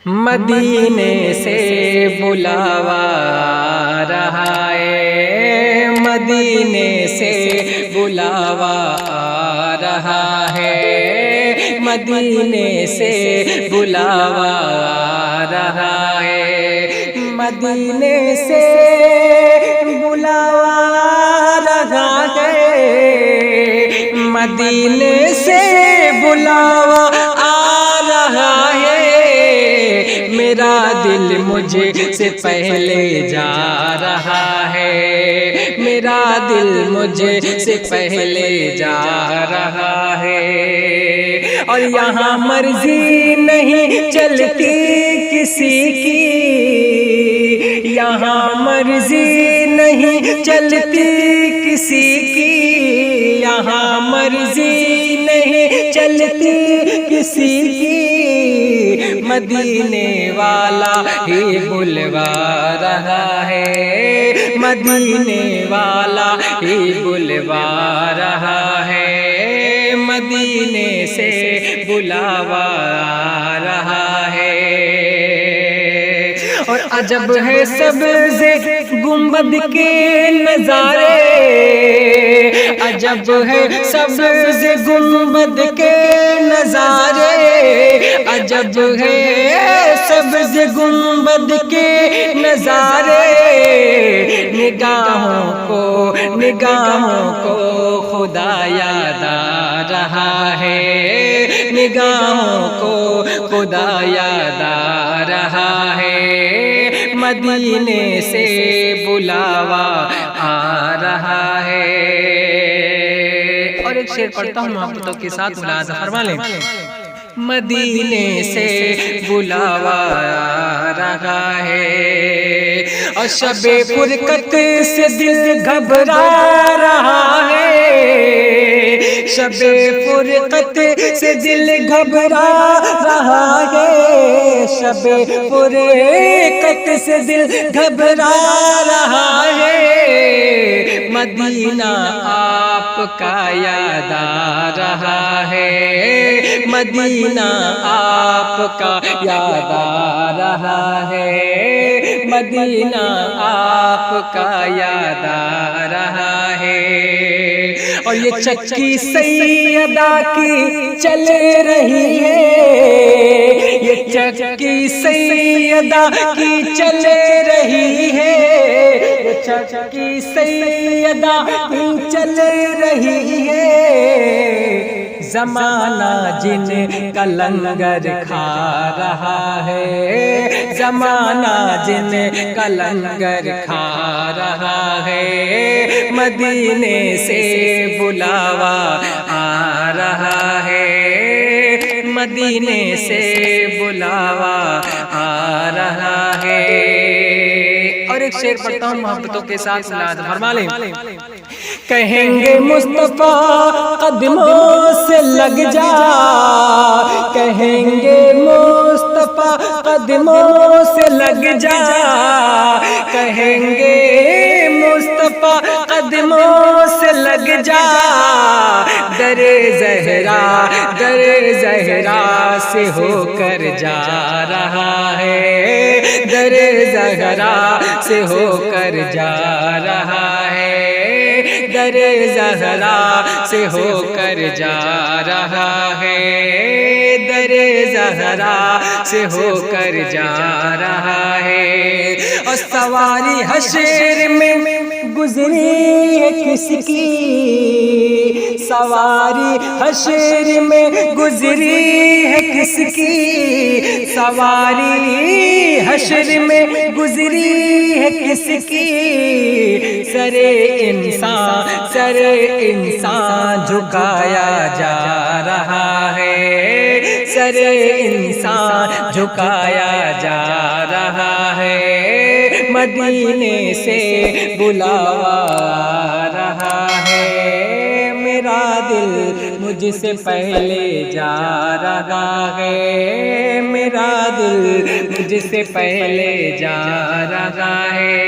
مدینے سے بلاوا آ رہا ہے، مدینے سے بلاوا آ رہا ہے، مدینے سے بلاوا آ رہا ہے، مدینے سے بلاوا آ رہا ہے، مدینے سے بلاوا آ رہا ہے، میرا دل مجھ سے پہلے جا رہا ہے، میرا دل مجھ سے پہلے جا رہا ہے، اور یہاں مرضی نہیں چلتی کسی کی، یہاں مرضی نہیں چلتی کسی کی، یہاں مرضی نہیں چلتی کسی کی، مدینے والا ہی بلوا رہا ہے، مدینے والا ہی بلوا رہا ہے، مدینے سے بلاوا آ رہا ہے، اور عجب ہے سبز گنبد کے نظارے، عجب ہے سبز گنبد کے نظارے، عجب ہے سبز گنبد کے نظارے، نگاہوں کو خدا یاد آ رہا ہے، نگاہوں کو خدا یاد آ رہا ہے، مدینے سے بلاوا آ رہا ہے۔ اور ایک شعر پڑھتا ہوں محبتوں کے ساتھ، ملاحظہ فرما لیں۔ مدینے سے بلاوا آ رہا ہے، اور شب فرقت سے دل گھبرا رہا ہے، شب فرقت سے دل گھبرا رہا ہے، شب فرقت سے دل گھبرا رہا ہے، مدینہ آپ کا یاد آ رہا ہے، مدینہ آپ کا یاد آ رہا ہے، مدینہ آپ کا یاد آ رہا ہے، اور یہ چکی سیدہ کی چل رہی ہے، یہ چکی سیدہ کی چل رہی ہے، یہ چکی سیدہ کی چل رہی ہے، زمانہ جن کا لنگر کھا رہا ہے، زمانہ جن کا لنگر کھا رہا ہے، مدینے سے بلاوا آ رہا ہے، مدینے سے بلاوا آ رہا ہے۔ اور ایک شعر پڑھتا ہوں محبتوں کے ساتھ، ملاحظہ فرما لیں۔ کہیں گے مصطفیٰ قدموں سے لگ جا، کہیں گے مصطفیٰ قدموں سے لگ جا، کہیں گے مصطفیٰ قدموں سے لگ جا، در زہرا سے ہو کر جا رہا ہے، در زہرا سے ہو کر جا رہا ہے، در زہرا سے ہو کر جا رہا ہے، در زہرا سے ہو کر جا رہا ہے، اور سواری حشر میں گزری ہے کس کی، سواری حشر میں گزری ہے کس کی، سواری حشر میں گزری ہے کس کی، سر انسان جھکایا جا رہا ہے، سر انسان جھکایا جا رہا ہے، مدینے سے بلاوا آ رہا ہے، میرا دل مجھ سے پہلے جا رہا ہے، میرا دل مجھ سے پہلے جا رہا ہے۔